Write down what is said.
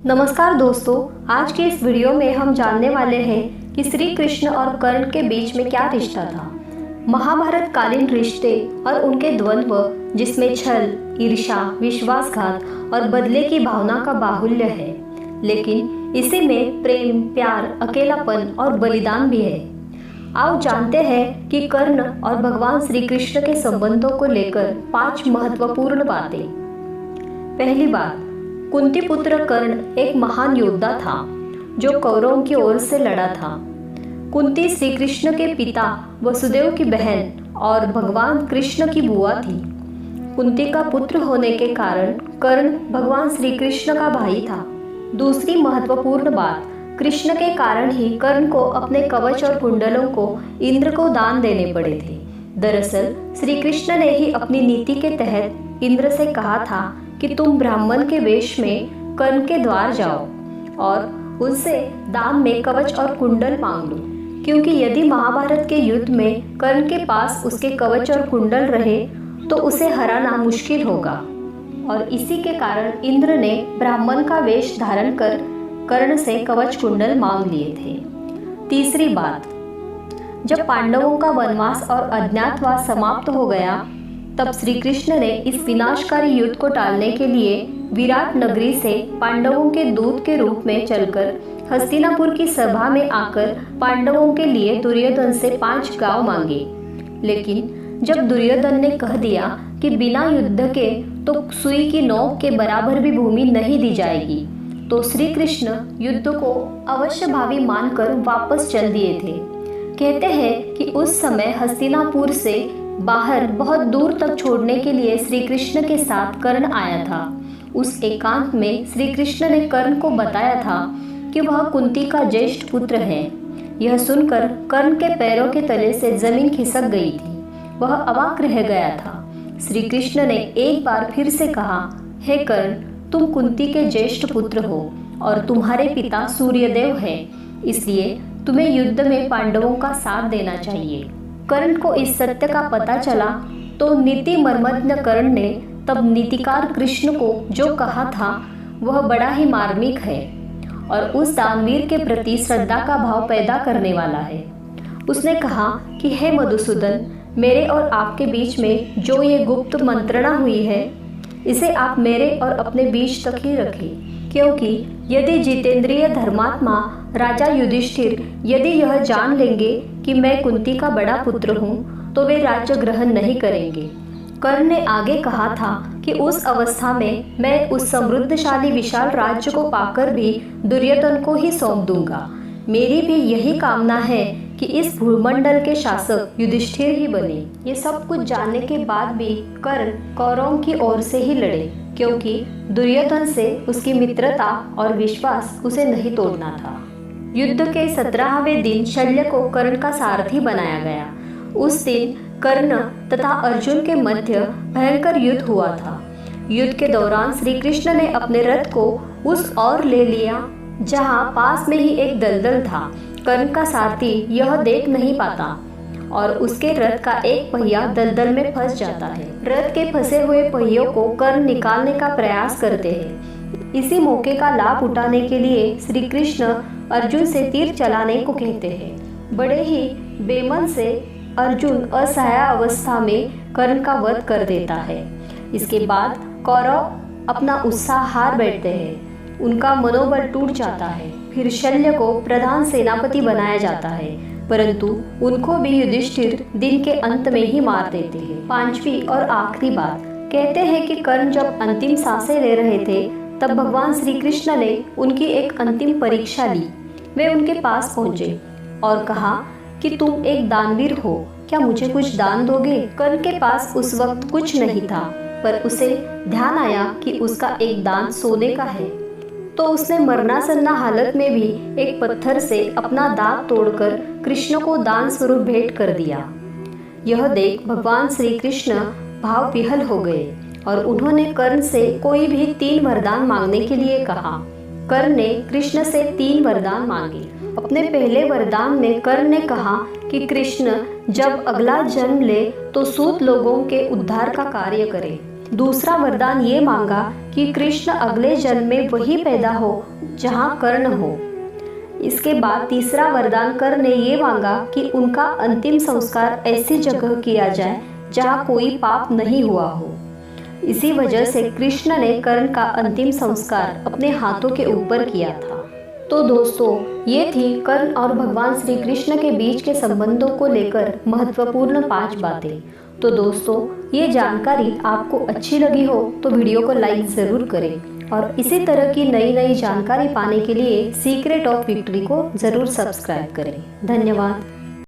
नमस्कार दोस्तों, आज के इस वीडियो में हम जानने वाले हैं कि श्री कृष्ण और कर्ण के बीच में क्या रिश्ता था। महाभारत कालीन रिश्ते और उनके द्वंद्व जिसमें छल, ईर्ष्या, विश्वासघात और बदले की भावना का बाहुल्य है, लेकिन इसी में प्रेम, प्यार, अकेलापन और बलिदान भी है। आओ जानते हैं कि कर्ण और भगवान श्री कृष्ण के संबंधों को लेकर 5 महत्वपूर्ण बातें। पहली बात, कुंती पुत्र कर्ण एक महान योद्धा था जो कौरवों की ओर से लड़ा था। कुंती श्री कृष्ण के पिता वसुदेव की बहन और भगवान कृष्ण की बुआ थी। कुंती का पुत्र होने के कारण कर्ण भगवान श्री कृष्ण का भाई था। दूसरी महत्वपूर्ण बात, कृष्ण के कारण ही कर्ण को अपने कवच और कुंडलों को इंद्र को दान देने पड़े थे। दरअसल श्री कृष्ण ने ही अपनी नीति के तहत इंद्र से कहा था कि तुम ब्राह्मण के वेश में कर्ण के द्वार जाओ और उनसे दान में कवच और कुंडल मांग लो, क्योंकि यदि महाभारत के युद्ध में कर्ण के पास उसके कवच और कुंडल रहे तो उसे हराना मुश्किल होगा। और इसी के कारण इंद्र ने ब्राह्मण का वेश धारण कर कर्ण से कवच कुंडल मांग लिए थे। तीसरी बात, जब पांडवों का वनवास और अज्ञातवास समाप्त हो गया तब श्री कृष्ण ने इस विनाशकारी युद्ध को टालने के लिए विराट नगरी से पांडवों के दूत के रूप में चलकर हस्तिनापुर की सभा में आकर पांडवों के लिए दुर्योधन से 5 गांव मांगे। लेकिन जब दुर्योधन ने कह दिया कि बिना युद्ध के तो सुई की नोक के बराबर भी भूमि नहीं दी जाएगी, तो श्री कृष्ण युद्ध को अवश्य भावी मानकर वापस चल दिए थे। कहते हैं कि उस समय हस्तिनापुर से बाहर बहुत दूर तक छोड़ने के लिए श्री कृष्ण के साथ कर्ण आया था। उस एकांत में श्री कृष्ण ने कर्ण को बताया था कि वह कुंती का ज्येष्ठ पुत्र है। यह सुनकर कर्ण के पैरों के तले से जमीन खिसक गई थी। वह अवाक रह गया था। श्री कृष्ण ने एक बार फिर से कहा, हे कर्ण, तुम कुंती के ज्येष्ठ पुत्र हो और तुम्हारे पिता सूर्यदेव हैं, इसलिए तुम्हें युद्ध में पांडवों का साथ देना चाहिए। कर्ण को इस सत्य का पता चला तो नीति मर्मज्ञ कर्ण ने तब नीतिकार कृष्ण को जो कहा था वह बड़ा ही मार्मिक है और उस दानवीर के प्रति श्रद्धा का भाव पैदा करने वाला है। उसने कहा कि हे मधुसूदन, मेरे और आपके बीच में जो ये गुप्त मंत्रणा हुई है इसे आप मेरे और अपने बीच तक ही रखें, क्योंकि यदि जितेंद्रिय धर्मात्मा राजा युधिष्ठिर यदि यह जान लेंगे कि मैं कुंती का बड़ा पुत्र हूँ तो वे राज्य ग्रहण नहीं करेंगे। कर्ण ने आगे कहा था कि उस अवस्था में मैं उस समृद्धशाली विशाल राज्य को पाकर भी दुर्योधन को ही सौंप दूंगा। मेरी भी यही कामना है कि इस भूमंडल के शासक युधिष्ठिर ही बने। ये सब कुछ जानने के बाद भी कर्ण कौरवों की ओर से ही लड़े, क्योंकि दुर्योधन से उसकी मित्रता और विश्वास उसे नहीं तोड़ना था। युद्ध के 17वें दिन शल्य को कर्ण का सारथी बनाया गया। उस दिन कर्ण तथा अर्जुन के मध्य भयंकर युद्ध हुआ था। युद्ध के दौरान श्री कृष्ण ने अपने रथ को उस ओर ले लिया जहां पास में ही एक दलदल था। कर्ण का सारथी यह देख नहीं पाता और उसके रथ का एक पहिया दलदल में फंस जाता है। रथ के फंसे हुए पहियों को कर्ण निकालने का प्रयास करते हैं। इसी मौके का लाभ उठाने के लिए श्री कृष्ण अर्जुन से तीर चलाने को कहते हैं। बड़े ही बेमन से अर्जुन असहाय अवस्था में कर्ण का वध कर देता है। इसके बाद कौरव अपना उत्साह हार बैठते हैं, उनका मनोबल टूट जाता है। फिर शल्य को प्रधान सेनापति बनाया जाता है, परंतु उनको भी युधिष्ठिर दिन के अंत में ही मार देते हैं। 5वीं और आखिरी बात, कहते हैं कि कर्ण जब अंतिम सांसें ले रहे थे तब भगवान श्री कृष्ण ने उनकी एक अंतिम परीक्षा ली। वे उनके पास पहुंचे और कहा कि तुम एक दानवीर हो, क्या मुझे कुछ दान दोगे? कर्ण के पास उस वक्त कुछ नहीं था, पर उसे ध्यान आया कि उसका एक दान सोने का है, तो उसने मरना सन्ना हालत में भी एक पत्थर से अपना दांत तोड़कर कृष्ण को दान स्वरूप भेंट कर दिया। यह देख भगवान श्री कृष्ण भाव विह्वल हो गए और उन्होंने कर्ण से कोई भी 3 वरदान मांगने के लिए कहा। कर्ण ने कृष्ण से 3 वरदान मांगे। अपने पहले वरदान में कर्ण ने कहा कि कृष्ण जब अगला जन्म ले तो सूत लोगों के उद्धार का कार्य करे। दूसरा वरदान ये मांगा कि कृष्ण अगले जन्म में वही पैदा हो जहाँ कर्ण हो। इसके बाद तीसरा वरदान कर्ण ने ये मांगा कि उनका अंतिम संस्कार ऐसी जगह किया जाए जहाँ कोई पाप नहीं हुआ हो। इसी वजह से कृष्ण ने कर्ण का अंतिम संस्कार अपने हाथों के ऊपर किया था। तो दोस्तों, ये थी कर्ण और भगवान श्री कृष्ण के बीच के संबंधों को लेकर महत्वपूर्ण 5 बातें। तो दोस्तों, ये जानकारी आपको अच्छी लगी हो तो वीडियो को लाइक ज़रूर करें और इसी तरह की नई नई जानकारी पाने के लिए सीक्रेट ऑफ विक्ट्री को ज़रूर सब्सक्राइब करें। धन्यवाद।